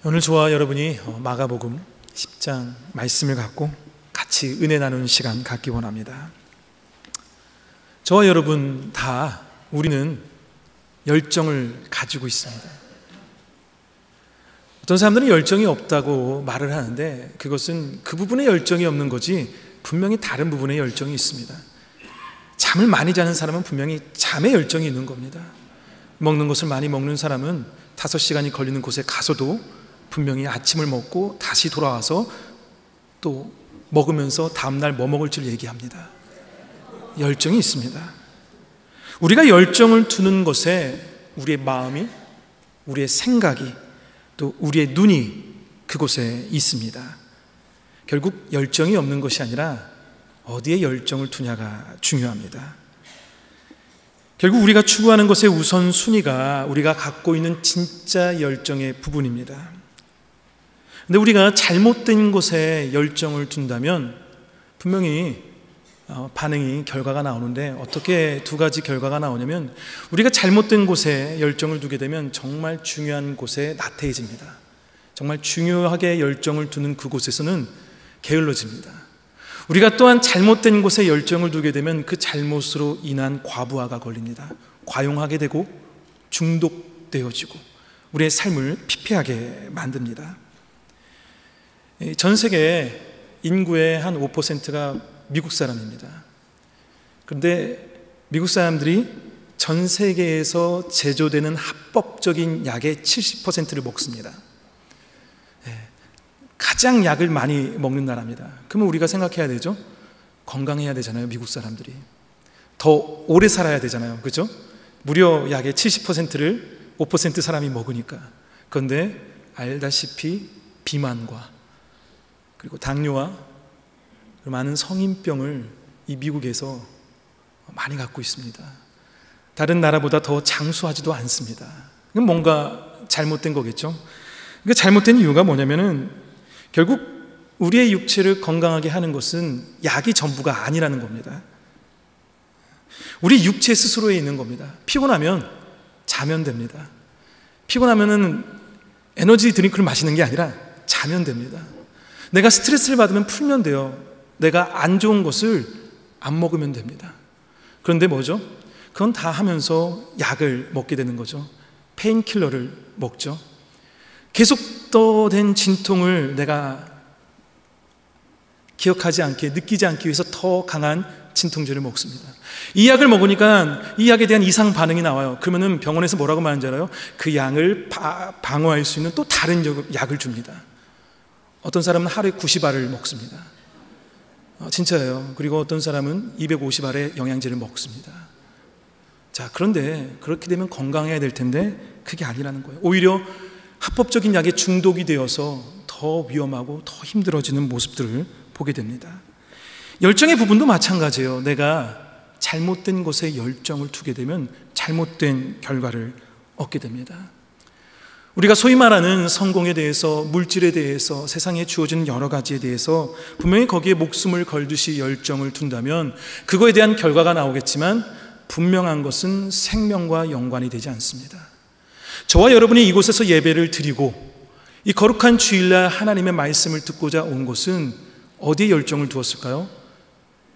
오늘 저와 여러분이 마가복음 10장 말씀을 갖고 같이 은혜 나누는 시간 갖기 원합니다. 저와 여러분 다 우리는 열정을 가지고 있습니다. 어떤 사람들은 열정이 없다고 말을 하는데 그것은 그 부분에 열정이 없는 거지 분명히 다른 부분에 열정이 있습니다. 잠을 많이 자는 사람은 분명히 잠에 열정이 있는 겁니다. 먹는 것을 많이 먹는 사람은 5시간이 걸리는 곳에 가서도 분명히 아침을 먹고 다시 돌아와서 또 먹으면서 다음날 뭐 먹을지를 얘기합니다. 열정이 있습니다. 우리가 열정을 두는 것에 우리의 마음이, 우리의 생각이, 또 우리의 눈이 그곳에 있습니다. 결국 열정이 없는 것이 아니라 어디에 열정을 두냐가 중요합니다. 결국 우리가 추구하는 것의 우선순위가 우리가 갖고 있는 진짜 열정의 부분입니다. 근데 우리가 잘못된 곳에 열정을 둔다면 분명히 반응이, 결과가 나오는데 어떻게 두 가지 결과가 나오냐면 우리가 잘못된 곳에 열정을 두게 되면 정말 중요한 곳에 나태해집니다. 정말 중요하게 열정을 두는 그곳에서는 게을러집니다. 우리가 또한 잘못된 곳에 열정을 두게 되면 그 잘못으로 인한 과부하가 걸립니다. 과용하게 되고 중독되어지고 우리의 삶을 피폐하게 만듭니다. 전 세계 인구의 한 5%가 미국 사람입니다. 그런데 미국 사람들이 전 세계에서 제조되는 합법적인 약의 70%를 먹습니다. 가장 약을 많이 먹는 나라입니다. 그러면 우리가 생각해야 되죠? 건강해야 되잖아요. 미국 사람들이 더 오래 살아야 되잖아요. 그렇죠? 무려 약의 70%를 5% 사람이 먹으니까. 그런데 알다시피 비만과 그리고 당뇨와 많은 성인병을 이 미국에서 많이 갖고 있습니다. 다른 나라보다 더 장수하지도 않습니다. 이건 뭔가 잘못된 거겠죠. 그러니까 잘못된 이유가 뭐냐면은 결국 우리의 육체를 건강하게 하는 것은 약이 전부가 아니라는 겁니다. 우리 육체 스스로에 있는 겁니다. 피곤하면 자면 됩니다. 피곤하면은 에너지 드링크를 마시는 게 아니라 자면 됩니다. 내가 스트레스를 받으면 풀면 돼요. 내가 안 좋은 것을 안 먹으면 됩니다. 그런데 뭐죠? 그건 다 하면서 약을 먹게 되는 거죠. 페인킬러를 먹죠. 계속된 진통을 내가 기억하지 않게, 느끼지 않기 위해서 더 강한 진통제를 먹습니다. 이 약을 먹으니까 이 약에 대한 이상 반응이 나와요. 그러면은 병원에서 뭐라고 말하는지 알아요? 그 약을 방어할 수 있는 또 다른 약을 줍니다. 어떤 사람은 하루에 90알을 먹습니다. 진짜예요. 그리고 어떤 사람은 250알의 영양제를 먹습니다. 자, 그런데 그렇게 되면 건강해야 될 텐데 그게 아니라는 거예요. 오히려 합법적인 약에 중독이 되어서 더 위험하고 더 힘들어지는 모습들을 보게 됩니다. 열정의 부분도 마찬가지예요. 내가 잘못된 곳에 열정을 두게 되면 잘못된 결과를 얻게 됩니다. 우리가 소위 말하는 성공에 대해서, 물질에 대해서, 세상에 주어지는 여러 가지에 대해서 분명히 거기에 목숨을 걸듯이 열정을 둔다면 그거에 대한 결과가 나오겠지만 분명한 것은 생명과 연관이 되지 않습니다. 저와 여러분이 이곳에서 예배를 드리고 이 거룩한 주일날 하나님의 말씀을 듣고자 온 것은 어디에 열정을 두었을까요?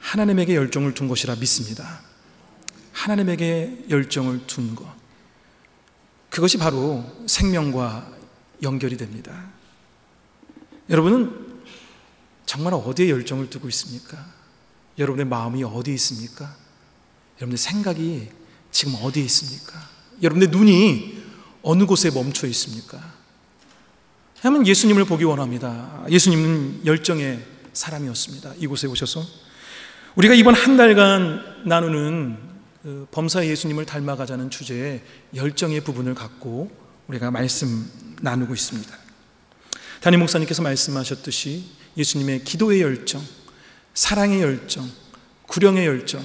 하나님에게 열정을 둔 것이라 믿습니다. 하나님에게 열정을 둔 것, 그것이 바로 생명과 연결이 됩니다. 여러분은 정말 어디에 열정을 두고 있습니까? 여러분의 마음이 어디에 있습니까? 여러분의 생각이 지금 어디에 있습니까? 여러분의 눈이 어느 곳에 멈춰 있습니까? 하면 예수님을 보기 원합니다. 예수님은 열정의 사람이었습니다. 이곳에 오셔서 우리가 이번 한 달간 나누는 범사 예수님을 닮아가자는 주제의 열정의 부분을 갖고 우리가 말씀 나누고 있습니다. 담임 목사님께서 말씀하셨듯이 예수님의 기도의 열정, 사랑의 열정, 구령의 열정,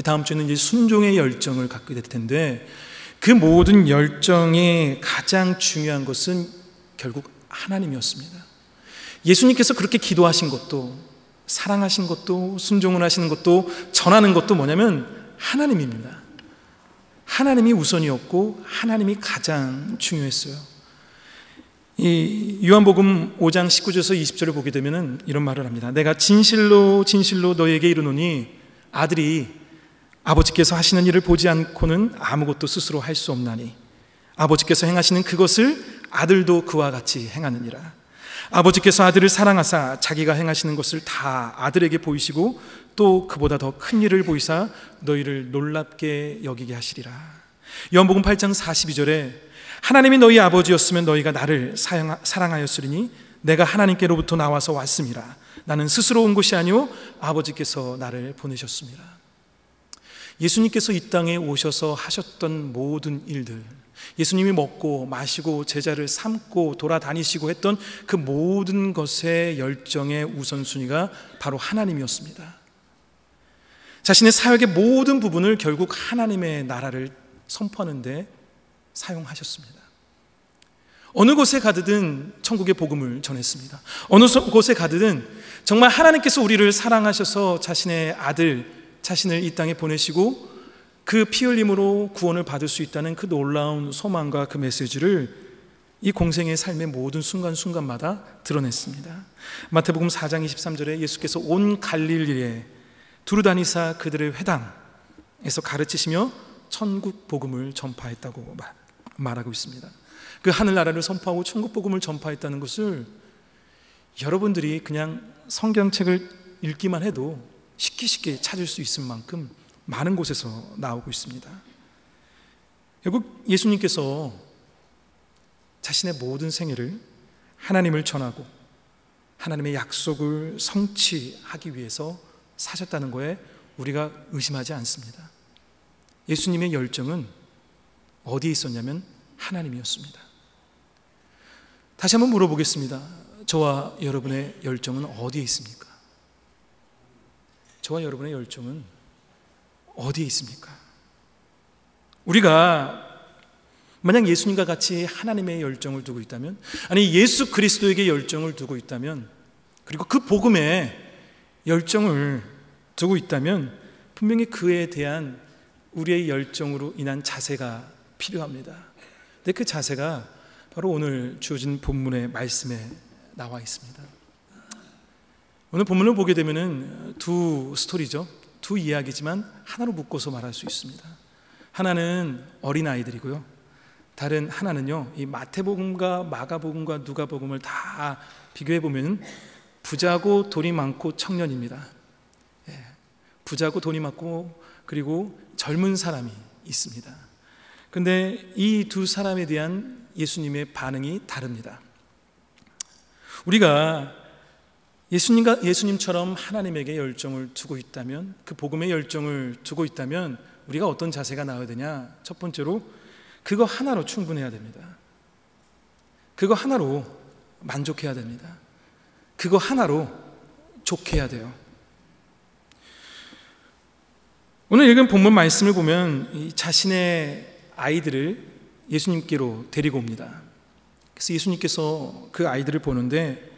다음 주에는 이제 순종의 열정을 갖게 될 텐데 그 모든 열정의 가장 중요한 것은 결국 하나님이었습니다. 예수님께서 그렇게 기도하신 것도, 사랑하신 것도, 순종을 하시는 것도, 전하는 것도 뭐냐면 하나님입니다. 하나님이 우선이었고 하나님이 가장 중요했어요. 이 요한복음 5장 19절에서 20절을 보게 되면 이런 말을 합니다. 내가 진실로 진실로 너에게 이르노니 아들이 아버지께서 하시는 일을 보지 않고는 아무것도 스스로 할 수 없나니 아버지께서 행하시는 그것을 아들도 그와 같이 행하느니라. 아버지께서 아들을 사랑하사 자기가 행하시는 것을 다 아들에게 보이시고 또 그보다 더 큰 일을 보이사 너희를 놀랍게 여기게 하시리라. 요한복음 8장 42절에 하나님이 너희 아버지였으면 너희가 나를 사랑하였으리니 내가 하나님께로부터 나와서 왔음이라. 나는 스스로 온 것이 아니오 아버지께서 나를 보내셨습니다. 예수님께서 이 땅에 오셔서 하셨던 모든 일들, 예수님이 먹고 마시고 제자를 삼고 돌아다니시고 했던 그 모든 것의 열정의 우선순위가 바로 하나님이었습니다. 자신의 사역의 모든 부분을 결국 하나님의 나라를 선포하는 데 사용하셨습니다. 어느 곳에 가든 천국의 복음을 전했습니다. 어느 곳에 가든 정말 하나님께서 우리를 사랑하셔서 자신의 아들, 자신을 이 땅에 보내시고 그 피 흘림으로 구원을 받을 수 있다는 그 놀라운 소망과 그 메시지를 이 공생의 삶의 모든 순간순간마다 드러냈습니다. 마태복음 4장 23절에 예수께서 온 갈릴리에 두루다니사 그들의 회당에서 가르치시며 천국 복음을 전파했다고 말하고 있습니다. 그 하늘나라를 선포하고 천국 복음을 전파했다는 것을 여러분들이 그냥 성경책을 읽기만 해도 쉽게 찾을 수 있을 만큼 많은 곳에서 나오고 있습니다. 결국 예수님께서 자신의 모든 생애를 하나님을 전하고 하나님의 약속을 성취하기 위해서 사셨다는 거에 우리가 의심하지 않습니다. 예수님의 열정은 어디에 있었냐면 하나님이었습니다. 다시 한번 물어보겠습니다. 저와 여러분의 열정은 어디에 있습니까? 저와 여러분의 열정은 어디에 있습니까? 우리가 만약 예수님과 같이 하나님의 열정을 두고 있다면, 아니 예수 그리스도에게 열정을 두고 있다면, 그리고 그 복음에 열정을 두고 있다면 분명히 그에 대한 우리의 열정으로 인한 자세가 필요합니다. 근데 그 자세가 바로 오늘 주어진 본문의 말씀에 나와 있습니다. 오늘 본문을 보게 되면은 두 스토리죠. 두 이야기지만 하나로 묶어서 말할 수 있습니다. 하나는 어린아이들이고요. 다른 하나는요, 이 마태복음과 마가복음과 누가복음을 다 비교해 보면 부자고 돈이 많고 청년입니다. 부자고 돈이 많고 그리고 젊은 사람이 있습니다. 그런데 이 두 사람에 대한 예수님의 반응이 다릅니다. 우리가 예수님처럼 하나님에게 열정을 두고 있다면, 그 복음의 열정을 두고 있다면 우리가 어떤 자세가 나와야 되냐? 첫 번째로 그거 하나로 충분해야 됩니다. 그거 하나로 만족해야 됩니다. 그거 하나로 족해야 돼요. 오늘 읽은 본문 말씀을 보면 이 자신의 아이들을 예수님께로 데리고 옵니다. 그래서 예수님께서 그 아이들을 보는데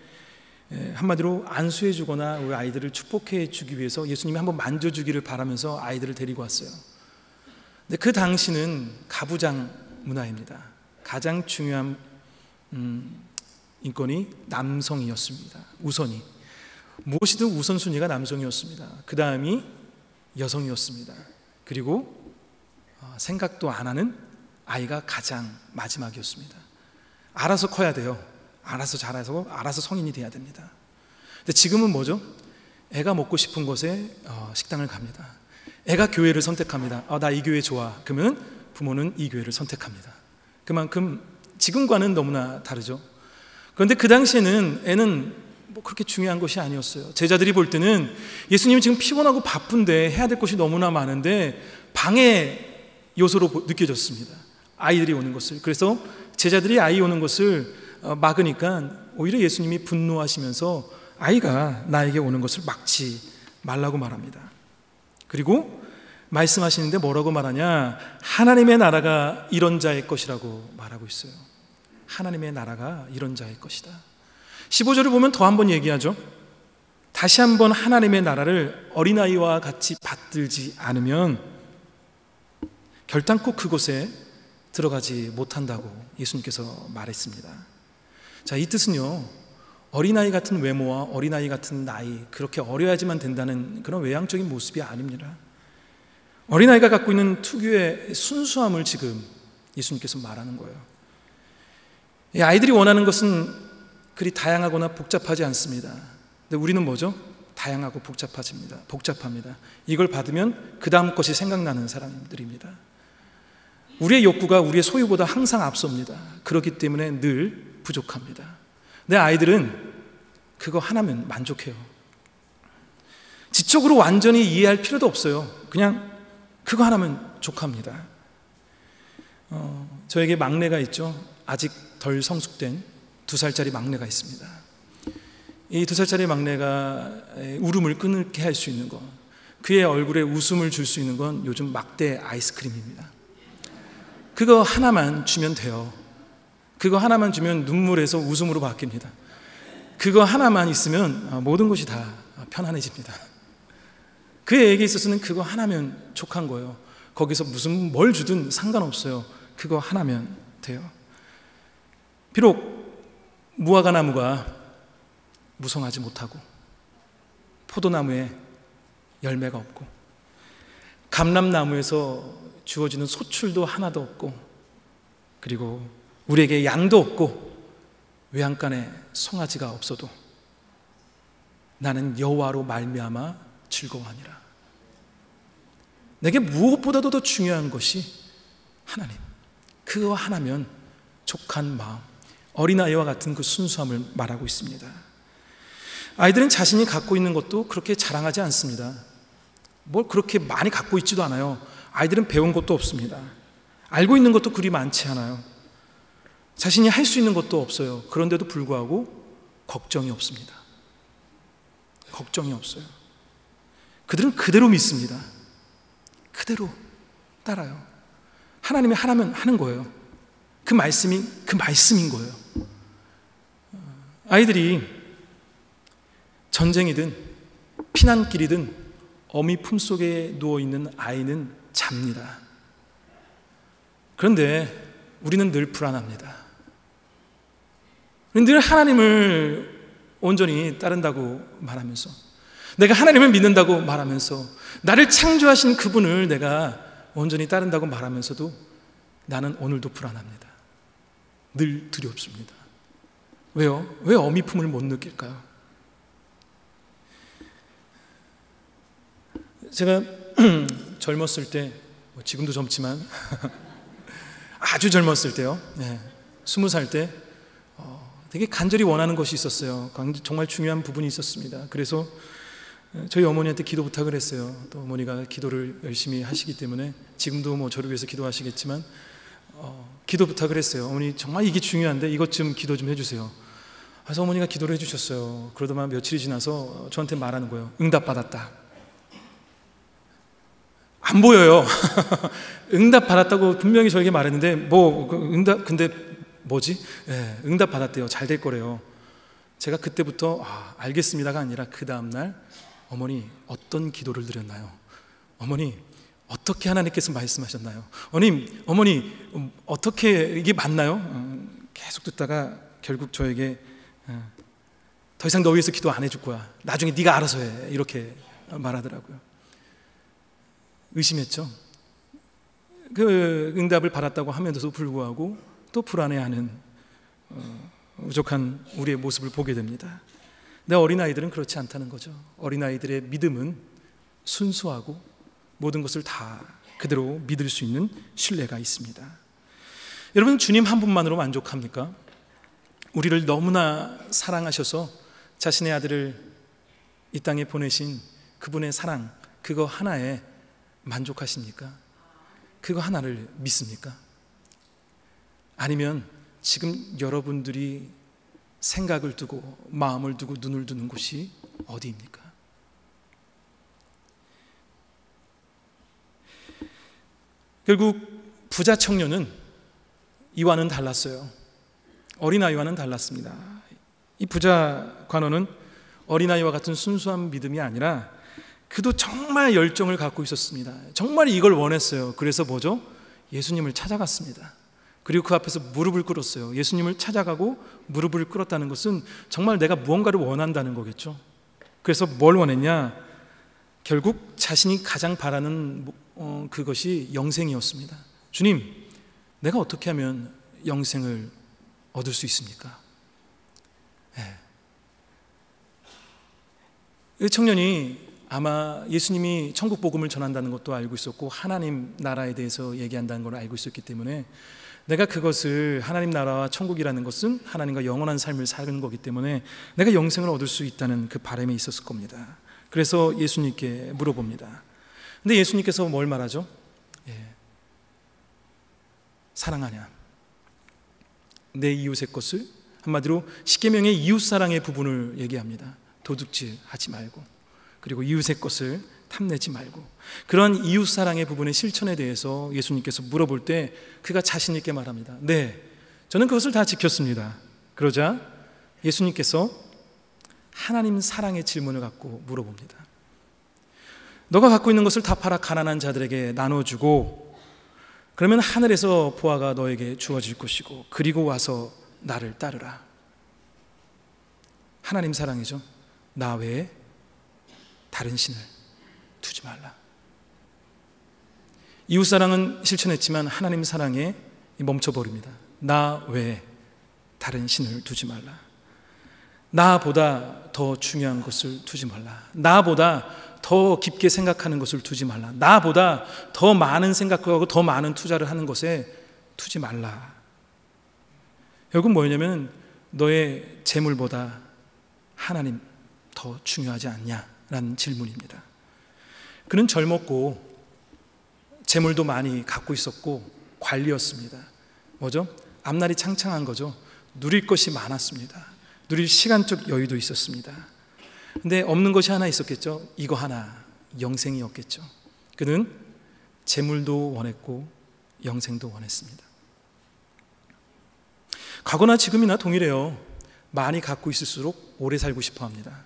한마디로 안수해 주거나 우리 아이들을 축복해 주기 위해서 예수님이 한번 만져주기를 바라면서 아이들을 데리고 왔어요. 근데 그 당시는 가부장 문화입니다. 가장 중요한 인권이 남성이었습니다. 우선이 무엇이든 우선순위가 남성이었습니다. 그 다음이 여성이었습니다. 그리고 생각도 안 하는 아이가 가장 마지막이었습니다. 알아서 커야 돼요. 알아서 자라서 알아서 성인이 돼야 됩니다. 근데 지금은 뭐죠? 애가 먹고 싶은 곳에 식당을 갑니다. 애가 교회를 선택합니다. 나 이 교회 좋아. 그러면 부모는 이 교회를 선택합니다. 그만큼 지금과는 너무나 다르죠. 그런데 그 당시에는 애는 뭐 그렇게 중요한 것이 아니었어요. 제자들이 볼 때는 예수님이 지금 피곤하고 바쁜데 해야 될 것이 너무나 많은데 방해 요소로 느껴졌습니다. 아이들이 오는 것을. 그래서 제자들이 아이 오는 것을 막으니까 오히려 예수님이 분노하시면서 아이가 나에게 오는 것을 막지 말라고 말합니다. 그리고 말씀하시는데 뭐라고 말하냐? 하나님의 나라가 이런 자의 것이라고 말하고 있어요. 하나님의 나라가 이런 자의 것이다. 15절을 보면 더 한 번 얘기하죠. 다시 한번 하나님의 나라를 어린아이와 같이 받들지 않으면 결단코 그곳에 들어가지 못한다고 예수님께서 말했습니다. 자, 이 뜻은요, 어린아이 같은 외모와 어린아이 같은 나이, 그렇게 어려야지만 된다는 그런 외향적인 모습이 아닙니다. 어린아이가 갖고 있는 특유의 순수함을 지금 예수님께서 말하는 거예요. 이 아이들이 원하는 것은 그리 다양하거나 복잡하지 않습니다. 근데 우리는 뭐죠? 다양하고 복잡합니다. 이걸 받으면 그 다음 것이 생각나는 사람들입니다. 우리의 욕구가 우리의 소유보다 항상 앞섭니다. 그렇기 때문에 늘 부족합니다. 내 아이들은 그거 하나면 만족해요. 지적으로 완전히 이해할 필요도 없어요. 그냥 그거 하나면 족합니다. 저에게 막내가 있죠. 아직 덜 성숙된 2살짜리 막내가 있습니다. 이 2살짜리 막내가 울음을 끊게 할 수 있는 것, 그의 얼굴에 웃음을 줄 수 있는 건 요즘 막대 아이스크림입니다. 그거 하나만 주면 돼요. 그거 하나만 주면 눈물에서 웃음으로 바뀝니다. 그거 하나만 있으면 모든 것이 다 편안해집니다. 그에게 있어서는 그거 하나면 족한 거예요. 거기서 무슨 뭘 주든 상관없어요. 그거 하나면 돼요. 비록 무화과 나무가 무성하지 못하고 포도나무에 열매가 없고 감람나무에서 주어지는 소출도 하나도 없고 그리고 우리에게 양도 없고 외양간에 송아지가 없어도 나는 여호와로 말미암아 즐거워하니라. 내게 무엇보다도 더 중요한 것이 하나님, 그거 하나면 족한 마음, 어린아이와 같은 그 순수함을 말하고 있습니다. 아이들은 자신이 갖고 있는 것도 그렇게 자랑하지 않습니다. 뭘 그렇게 많이 갖고 있지도 않아요. 아이들은 배운 것도 없습니다. 알고 있는 것도 그리 많지 않아요. 자신이 할 수 있는 것도 없어요. 그런데도 불구하고 걱정이 없습니다. 걱정이 없어요. 그들은 그대로 믿습니다. 그대로 따라요. 하나님이 하나면 하는 거예요. 그 말씀인 거예요. 아이들이 전쟁이든 피난길이든 어미 품속에 누워있는 아이는 잡니다. 그런데 우리는 늘 불안합니다. 늘 하나님을 온전히 따른다고 말하면서, 내가 하나님을 믿는다고 말하면서, 나를 창조하신 그분을 내가 온전히 따른다고 말하면서도 나는 오늘도 불안합니다. 늘 두렵습니다. 왜요? 왜 어미 품을 못 느낄까요? 제가 젊었을 때, 지금도 젊지만 아주 젊었을 때요, 20살 때 되게 간절히 원하는 것이 있었어요. 정말 중요한 부분이 있었습니다. 그래서 저희 어머니한테 기도 부탁을 했어요. 또 어머니가 기도를 열심히 하시기 때문에 지금도 저를 위해서 기도하시겠지만 기도 부탁을 했어요. 어머니, 정말 이게 중요한데 이것 좀 기도 좀 해주세요. 그래서 어머니가 기도를 해주셨어요. 그러다만 며칠이 지나서 저한테 말하는 거예요. 응답받았다. 안 보여요. 응답 받았다고 분명히 저에게 말했는데 근데 뭐지? 응답 받았대요. 잘 될 거래요. 제가 그때부터 알겠습니다가 아니라 그 다음날 어머니 어떤 기도를 드렸나요? 어머니 어떻게 하나님께서 말씀하셨나요? 어머니 어떻게 이게 맞나요? 계속 듣다가 결국 저에게 더 이상 너 위해서 기도 안 해줄 거야. 나중에 네가 알아서 해. 이렇게 말하더라고요. 의심했죠. 그 응답을 받았다고 하면서도 불구하고 또 불안해하는 부족한 우리의 모습을 보게 됩니다. 근데 어린아이들은 그렇지 않다는 거죠. 어린아이들의 믿음은 순수하고 모든 것을 다 그대로 믿을 수 있는 신뢰가 있습니다. 여러분, 주님 한 분만으로 만족합니까? 우리를 너무나 사랑하셔서 자신의 아들을 이 땅에 보내신 그분의 사랑, 그거 하나에 만족하십니까? 그거 하나를 믿습니까? 아니면 지금 여러분들이 생각을 두고 마음을 두고 눈을 두는 곳이 어디입니까? 결국 부자 청년은 이와는 달랐어요. 어린아이와는 달랐습니다. 이 부자 관원은 어린아이와 같은 순수한 믿음이 아니라 그도 정말 열정을 갖고 있었습니다. 정말 이걸 원했어요. 그래서 뭐죠? 예수님을 찾아갔습니다. 그리고 그 앞에서 무릎을 꿇었어요. 예수님을 찾아가고 무릎을 꿇었다는 것은 정말 내가 무언가를 원한다는 거겠죠. 그래서 뭘 원했냐? 결국 자신이 가장 바라는 그것이 영생이었습니다. 주님, 내가 어떻게 하면 영생을 얻을 수 있습니까? 이 청년이 아마 예수님이 천국 복음을 전한다는 것도 알고 있었고 하나님 나라에 대해서 얘기한다는 걸 알고 있었기 때문에 내가 그것을, 하나님 나라와 천국이라는 것은 하나님과 영원한 삶을 사는 거기 때문에 내가 영생을 얻을 수 있다는 그 바람이 있었을 겁니다. 그래서 예수님께 물어봅니다. 근데 예수님께서 뭘 말하죠? 사랑하냐? 내 이웃의 것을, 한마디로 십계명의 이웃사랑의 부분을 얘기합니다. 도둑질 하지 말고, 그리고 이웃의 것을 탐내지 말고, 그런 이웃사랑의 부분의 실천에 대해서 예수님께서 물어볼 때 그가 자신 있게 말합니다. 네, 저는 그것을 다 지켰습니다. 그러자 예수님께서 하나님 사랑의 질문을 갖고 물어봅니다. 너가 갖고 있는 것을 다 팔아 가난한 자들에게 나눠주고 그러면 하늘에서 보화가 너에게 주어질 것이고 그리고 와서 나를 따르라. 하나님 사랑이죠. 나 외에 다른 신을 두지 말라. 이웃사랑은 실천했지만 하나님 사랑에 멈춰버립니다. 나 외에 다른 신을 두지 말라. 나보다 더 중요한 것을 두지 말라. 나보다 더 깊게 생각하는 것을 두지 말라. 나보다 더 많은 생각을 하고 더 많은 투자를 하는 것에 두지 말라. 결국 뭐냐면 너의 재물보다 하나님 더 중요하지 않냐라는 질문입니다. 그는 젊었고 재물도 많이 갖고 있었고 관리였습니다. 뭐죠? 앞날이 창창한 거죠. 누릴 것이 많았습니다. 누릴 시간적 여유도 있었습니다. 근데 없는 것이 하나 있었겠죠. 이거 하나, 영생이었겠죠. 그는 재물도 원했고 영생도 원했습니다. 과거나 지금이나 동일해요. 많이 갖고 있을수록 오래 살고 싶어 합니다.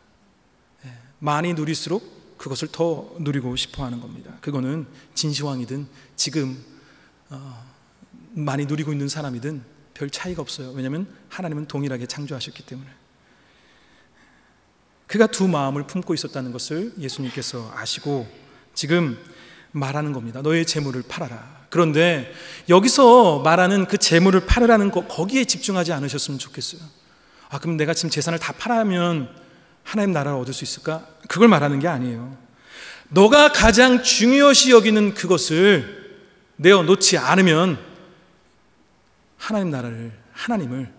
많이 누릴수록 그것을 더 누리고 싶어 하는 겁니다. 그거는 진시황이든 지금 많이 누리고 있는 사람이든 별 차이가 없어요. 왜냐하면 하나님은 동일하게 창조하셨기 때문에. 그가 두 마음을 품고 있었다는 것을 예수님께서 아시고 지금 말하는 겁니다. 너의 재물을 팔아라. 그런데 여기서 말하는 그 재물을 팔으라는 거, 거기에 집중하지 않으셨으면 좋겠어요. 그럼 내가 지금 재산을 다 팔아면 하나님 나라를 얻을 수 있을까? 그걸 말하는 게 아니에요. 너가 가장 중요시 여기는 그것을 내어놓지 않으면 하나님 나라를, 하나님을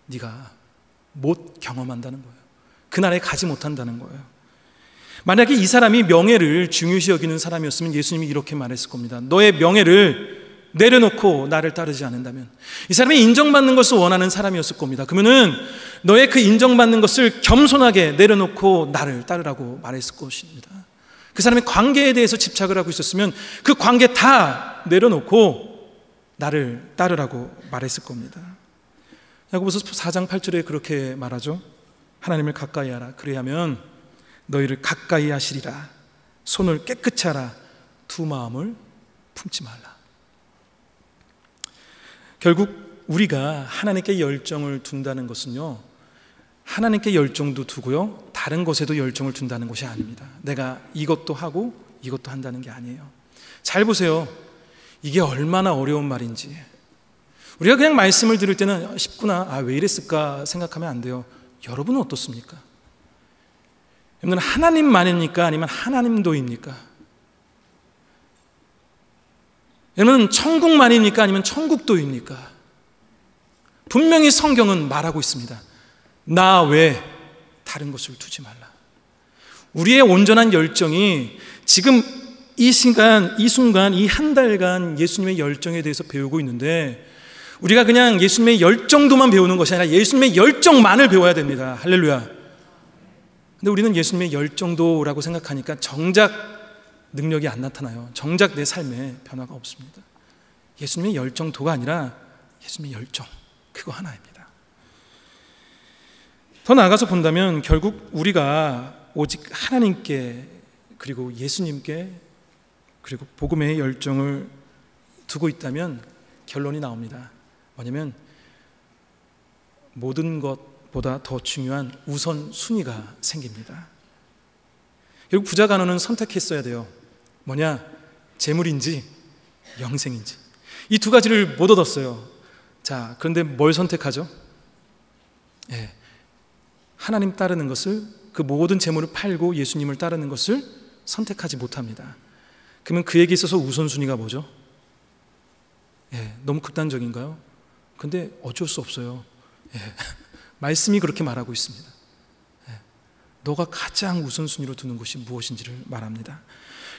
네가 못 경험한다는 거예요. 그 나라에 가지 못한다는 거예요. 만약에 이 사람이 명예를 중요시 여기는 사람이었으면 예수님이 이렇게 말했을 겁니다. 너의 명예를 내려놓고 나를 따르지 않는다면. 이 사람이 인정받는 것을 원하는 사람이었을 겁니다. 그러면은 너의 그 인정받는 것을 겸손하게 내려놓고 나를 따르라고 말했을 것입니다. 그 사람의 관계에 대해서 집착을 하고 있었으면 그 관계 다 내려놓고 나를 따르라고 말했을 겁니다. 야고보서 4장 8절에 그렇게 말하죠. 하나님을 가까이 하라. 그래야면 너희를 가까이 하시리라. 손을 깨끗이 하라. 두 마음을 품지 말라. 결국 우리가 하나님께 열정을 둔다는 것은요, 하나님께 열정도 두고요, 다른 것에도 열정을 둔다는 것이 아닙니다. 내가 이것도 하고 이것도 한다는 게 아니에요. 잘 보세요. 이게 얼마나 어려운 말인지. 우리가 그냥 말씀을 들을 때는 쉽구나, 왜 이랬을까 생각하면 안 돼요. 여러분은 어떻습니까? 여러분, 하나님만입니까? 아니면 하나님도입니까? 여러분, 천국만입니까? 아니면 천국도입니까? 분명히 성경은 말하고 있습니다. 나 외에 다른 것을 두지 말라. 우리의 온전한 열정이 지금 이 순간, 이 한 달간 예수님의 열정에 대해서 배우고 있는데, 우리가 그냥 예수님의 열정도만 배우는 것이 아니라 예수님의 열정만을 배워야 됩니다. 할렐루야. 근데 우리는 예수님의 열정도라고 생각하니까 정작 능력이 안 나타나요. 정작 내 삶에 변화가 없습니다. 예수님의 열정도가 아니라 예수님의 열정, 그거 하나입니다. 더 나아가서 본다면 결국 우리가 오직 하나님께, 그리고 예수님께, 그리고 복음의 열정을 두고 있다면 결론이 나옵니다. 뭐냐면 모든 것보다 더 중요한 우선순위가 생깁니다. 결국 부자 간호는 선택했어야 돼요. 뭐냐? 재물인지 영생인지. 이 두 가지를 못 얻었어요. 자, 그런데 뭘 선택하죠? 하나님 따르는 것을, 그 모든 재물을 팔고 예수님을 따르는 것을 선택하지 못합니다. 그러면 그에게 있어서 우선순위가 뭐죠? 너무 극단적인가요? 근데 어쩔 수 없어요. 말씀이 그렇게 말하고 있습니다. 너가 가장 우선순위로 두는 것이 무엇인지를 말합니다.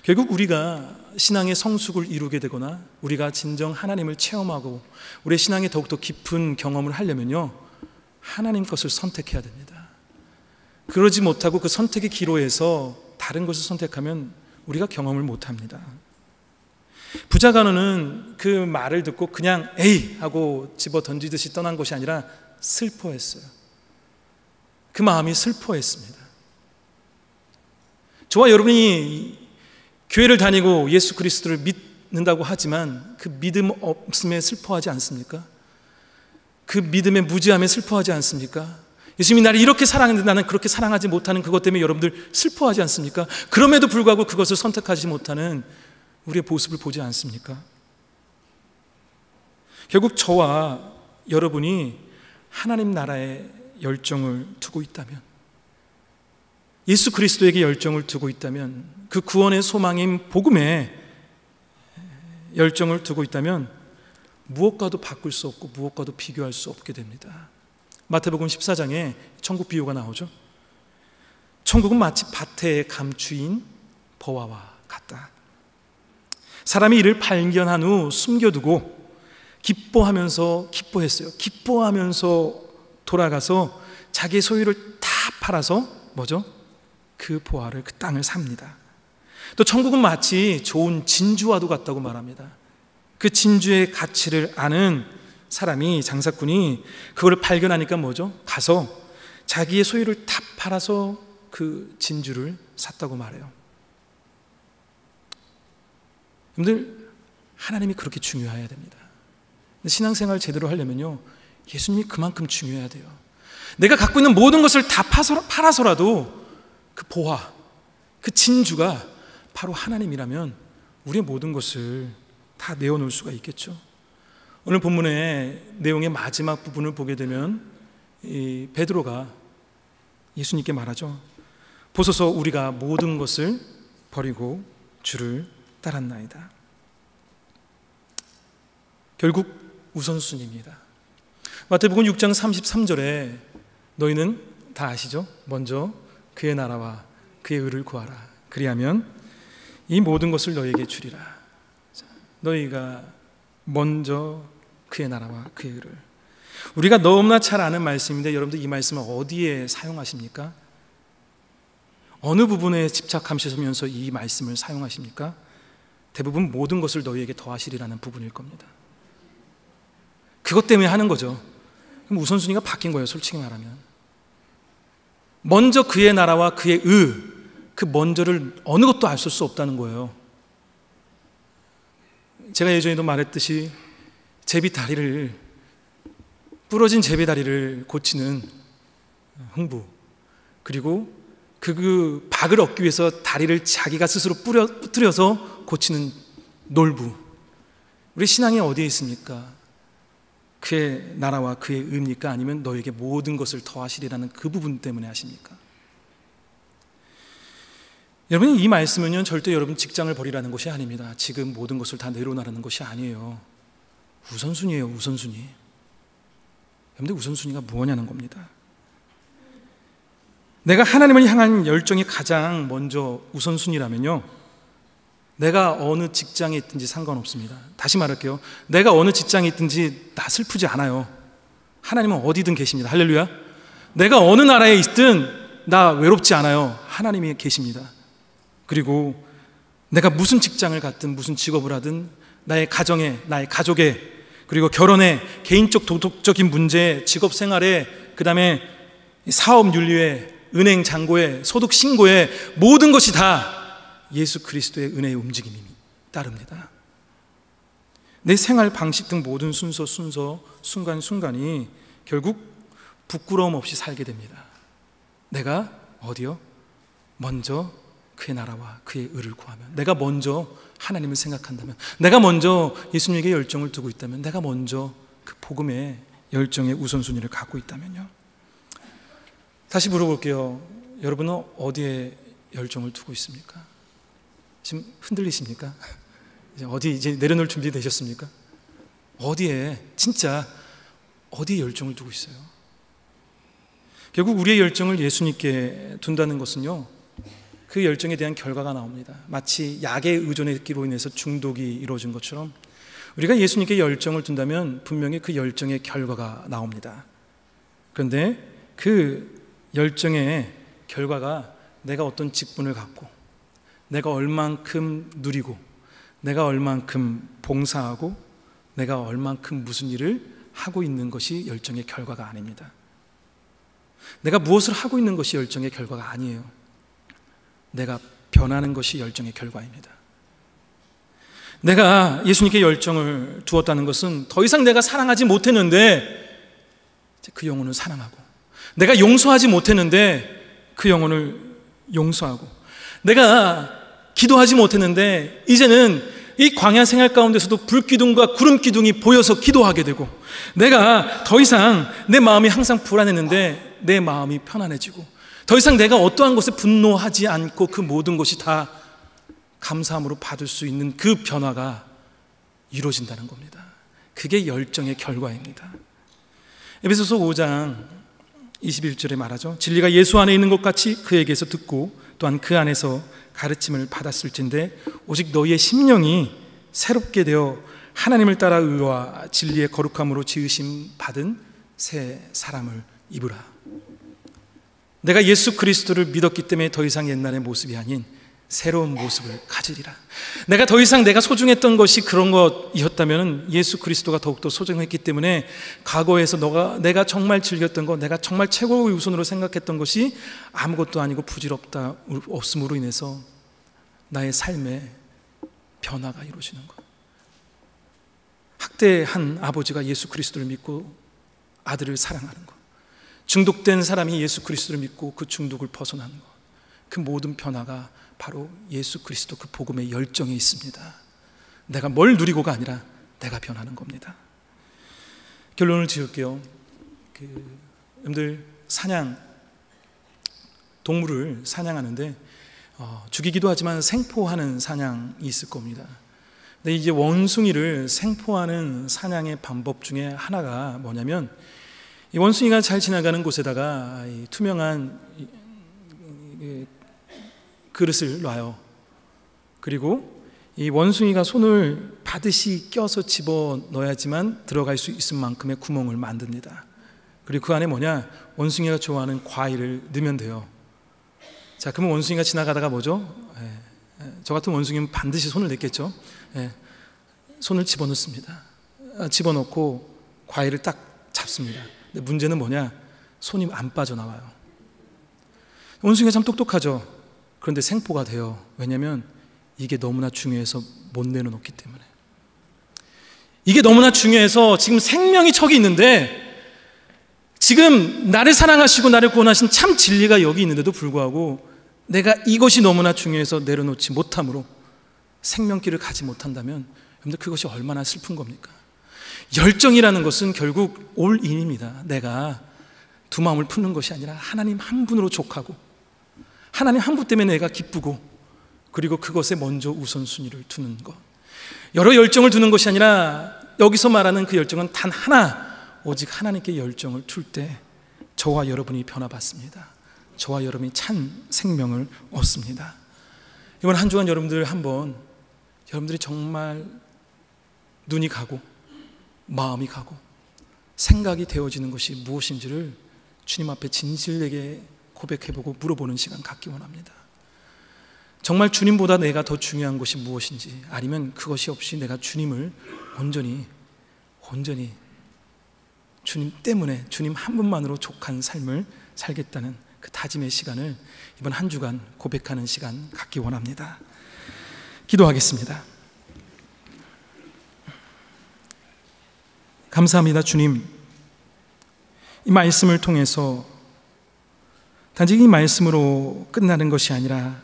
결국 우리가 신앙의 성숙을 이루게 되거나 우리가 진정 하나님을 체험하고 우리의 신앙에 더욱더 깊은 경험을 하려면요, 하나님 것을 선택해야 됩니다. 그러지 못하고 그 선택의 기로에서 다른 것을 선택하면 우리가 경험을 못합니다. 부자 간호는 그 말을 듣고 그냥 에이 하고 집어 던지듯이 떠난 것이 아니라 슬퍼했어요. 그 마음이 슬퍼했습니다. 저와 여러분이 교회를 다니고 예수 그리스도를 믿는다고 하지만 그 믿음 없음에 슬퍼하지 않습니까? 그 믿음의 무지함에 슬퍼하지 않습니까? 예수님이 나를 이렇게 사랑했는데 나는 그렇게 사랑하지 못하는 그것 때문에 여러분들 슬퍼하지 않습니까? 그럼에도 불구하고 그것을 선택하지 못하는 우리의 모습을 보지 않습니까? 결국 저와 여러분이 하나님 나라에 열정을 두고 있다면, 예수 그리스도에게 열정을 두고 있다면, 그 구원의 소망인 복음에 열정을 두고 있다면 무엇과도 바꿀 수 없고 무엇과도 비교할 수 없게 됩니다. 마태복음 14장에 천국 비유가 나오죠. 천국은 마치 밭의 감추인 보화와 같다. 사람이 이를 발견한 후 숨겨두고 기뻐하면서 돌아가서 자기의 소유를 다 팔아서 뭐죠? 그 보화를, 그 땅을 삽니다. 또 천국은 마치 좋은 진주와도 같다고 말합니다. 그 진주의 가치를 아는 사람이, 장사꾼이 그걸 발견하니까 뭐죠? 가서 자기의 소유를 다 팔아서 그 진주를 샀다고 말해요. 여러분들, 하나님이 그렇게 중요해야 됩니다. 신앙생활 제대로 하려면요, 예수님이 그만큼 중요해야 돼요. 내가 갖고 있는 모든 것을 다 팔아서라도 그 보화, 그 진주가 바로 하나님이라면 우리의 모든 것을 다 내어놓을 수가 있겠죠. 오늘 본문의 내용의 마지막 부분을 보게 되면 이 베드로가 예수님께 말하죠. 보소서, 우리가 모든 것을 버리고 주를 따랐나이다. 결국 우선순위입니다. 마태복음 6장 33절에 너희는 다 아시죠? 먼저 그의 나라와 그의 의를 구하라. 그리하면 이 모든 것을 너희에게 주리라. 너희가 먼저 그의 나라와 그의 의를. 우리가 너무나 잘 아는 말씀인데 여러분들 이 말씀을 어디에 사용하십니까? 어느 부분에 집착하시면서 이 말씀을 사용하십니까? 대부분 모든 것을 너희에게 더하시리라는 부분일 겁니다. 그것 때문에 하는 거죠. 그럼 우선순위가 바뀐 거예요, 솔직히 말하면. 먼저 그의 나라와 그의 의, 그 먼저를 어느 것도 알 수 없다는 거예요. 제가 예전에도 말했듯이 부러진 제비다리를 고치는 흥부, 그리고 그 박을 얻기 위해서 다리를 자기가 스스로 부뜨려서 고치는 놀부. 우리 신앙이 어디에 있습니까? 그의 나라와 그의 의입니까? 아니면 너에게 모든 것을 더하시리라는 그 부분 때문에 하십니까? 여러분, 이 말씀은요, 절대 여러분 직장을 버리라는 것이 아닙니다. 지금 모든 것을 다 내려놓으라는 것이 아니에요. 우선순위예요, 우선순위. 여러분들, 우선순위가 뭐냐는 겁니다. 내가 하나님을 향한 열정이 가장 먼저 우선순위라면요, 내가 어느 직장에 있든지 상관없습니다. 다시 말할게요. 내가 어느 직장에 있든지 나 슬프지 않아요. 하나님은 어디든 계십니다. 할렐루야. 내가 어느 나라에 있든 나 외롭지 않아요. 하나님이 계십니다. 그리고 내가 무슨 직장을 갖든 무슨 직업을 하든 나의 가정에, 나의 가족에, 그리고 결혼에, 개인적 도덕적인 문제에, 직업 생활에, 그 다음에 사업 윤리에, 은행 잔고에, 소득 신고에, 모든 것이 다 예수 그리스도의 은혜의 움직임이 따릅니다. 내 생활 방식 등 모든 순서, 순간순간이 결국 부끄러움 없이 살게 됩니다. 내가 어디요? 먼저 그의 나라와 그의 의를 구하면, 내가 먼저 하나님을 생각한다면, 내가 먼저 예수님에게 열정을 두고 있다면, 내가 먼저 그 복음의 열정의 우선순위를 갖고 있다면요. 다시 물어볼게요. 여러분은 어디에 열정을 두고 있습니까? 지금 흔들리십니까? 이제 내려놓을 준비 되셨습니까? 어디에, 진짜 어디에 열정을 두고 있어요? 결국 우리의 열정을 예수님께 둔다는 것은요, 그 열정에 대한 결과가 나옵니다. 마치 약에 의존했기로 인해서 중독이 이루어진 것처럼 우리가 예수님께 열정을 둔다면 분명히 그 열정의 결과가 나옵니다. 그런데 그 열정의 결과가 내가 어떤 직분을 갖고, 내가 얼만큼 누리고, 내가 얼만큼 봉사하고, 내가 얼만큼 무슨 일을 하고 있는 것이 열정의 결과가 아닙니다. 내가 무엇을 하고 있는 것이 열정의 결과가 아니에요. 내가 변하는 것이 열정의 결과입니다. 내가 예수님께 열정을 두었다는 것은 더 이상 내가 사랑하지 못했는데 그 영혼을 사랑하고, 내가 용서하지 못했는데 그 영혼을 용서하고, 내가 기도하지 못했는데 이제는 이 광야 생활 가운데서도 불기둥과 구름 기둥이 보여서 기도하게 되고, 내가 더 이상 내 마음이 항상 불안했는데 내 마음이 편안해지고, 더 이상 내가 어떠한 것에 분노하지 않고 그 모든 것이 다 감사함으로 받을 수 있는 그 변화가 이루어진다는 겁니다. 그게 열정의 결과입니다. 에베소서 5장 21절에 말하죠. 진리가 예수 안에 있는 것 같이 그에게서 듣고 또한 그 안에서 가르침을 받았을진데 오직 너희의 심령이 새롭게 되어 하나님을 따라 의와 진리의 거룩함으로 지으심 받은 새 사람을 입으라. 내가 예수 그리스도를 믿었기 때문에 더 이상 옛날의 모습이 아닌 새로운 모습을 가지리라. 내가 더 이상 내가 소중했던 것이 그런 것이었다면 예수 그리스도가 더욱더 소중했기 때문에 과거에서 내가 정말 즐겼던 것, 내가 정말 최고의 우선으로 생각했던 것이 아무것도 아니고 부질없다 없음으로 인해서 나의 삶에 변화가 이루어지는 것. 학대한 아버지가 예수 그리스도를 믿고 아들을 사랑하는 것, 중독된 사람이 예수 그리스도를 믿고 그 중독을 벗어나는 것, 그 모든 변화가 바로 예수 그리스도 그 복음의 열정에 있습니다. 내가 뭘 누리고가 아니라 내가 변하는 겁니다. 결론을 지을게요. 여러분들 동물을 사냥하는데 죽이기도 하지만 생포하는 사냥이 있을 겁니다. 근데 이제 원숭이를 생포하는 사냥의 방법 중에 하나가 뭐냐면, 이 원숭이가 잘 지나가는 곳에다가 이 투명한 그릇을 놔요. 그리고 이 원숭이가 손을 받듯이 껴서 집어 넣어야지만 들어갈 수 있을 만큼의 구멍을 만듭니다. 그리고 그 안에 원숭이가 좋아하는 과일을 넣으면 돼요. 자, 그러면 원숭이가 지나가다가 뭐죠? 저 같은 원숭이는 반드시 손을 냈겠죠. 손을 집어넣습니다. 집어넣고 과일을 딱 잡습니다. 근데 문제는 손이 안 빠져나와요. 원숭이가 참 똑똑하죠. 그런데 생포가 돼요. 왜냐하면 이게 너무나 중요해서 못 내려놓기 때문에. 이게 너무나 중요해서 지금 생명이 저기 있는데, 지금 나를 사랑하시고 나를 구원하신 참 진리가 여기 있는데도 불구하고 내가 이것이 너무나 중요해서 내려놓지 못함으로 생명길을 가지 못한다면 여러분들 그것이 얼마나 슬픈 겁니까? 열정이라는 것은 결국 올인입니다. 내가 두 마음을 푸는 것이 아니라 하나님 한 분으로 족하고 하나님 한 분 때문에 내가 기쁘고, 그리고 그것에 먼저 우선순위를 두는 것. 여러 열정을 두는 것이 아니라 여기서 말하는 그 열정은 단 하나, 오직 하나님께 열정을 둘 때 저와 여러분이 변화받습니다. 저와 여러분이 찬 생명을 얻습니다. 이번 한 주간 여러분들이 정말 눈이 가고 마음이 가고 생각이 되어지는 것이 무엇인지를 주님 앞에 진실되게 고백해보고 물어보는 시간 갖기 원합니다. 정말 주님보다 내가 더 중요한 것이 무엇인지, 아니면 그것이 없이 내가 주님을 온전히 주님 때문에, 주님 한 분만으로 족한 삶을 살겠다는 그 다짐의 시간을 이번 한 주간 고백하는 시간 갖기 원합니다. 기도하겠습니다. 감사합니다, 주님. 이 말씀을 통해서 단지 이 말씀으로 끝나는 것이 아니라,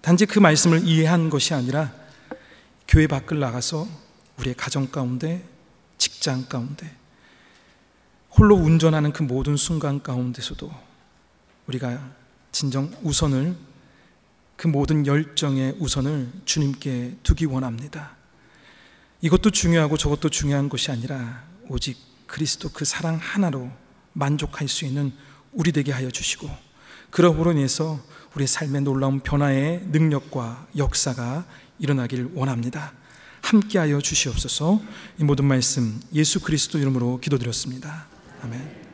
단지 그 말씀을 이해한 것이 아니라 교회 밖을 나가서 우리의 가정 가운데, 직장 가운데, 홀로 운전하는 그 모든 순간 가운데서도 우리가 진정 우선을, 그 모든 열정의 우선을 주님께 두기 원합니다. 이것도 중요하고 저것도 중요한 것이 아니라 오직 그리스도 그 사랑 하나로 만족할 수 있는 우리 되게 하여 주시고, 그러므로 인해서 우리의 삶의 놀라운 변화의 능력과 역사가 일어나길 원합니다. 함께하여 주시옵소서. 이 모든 말씀 예수 그리스도 이름으로 기도드렸습니다. 아멘.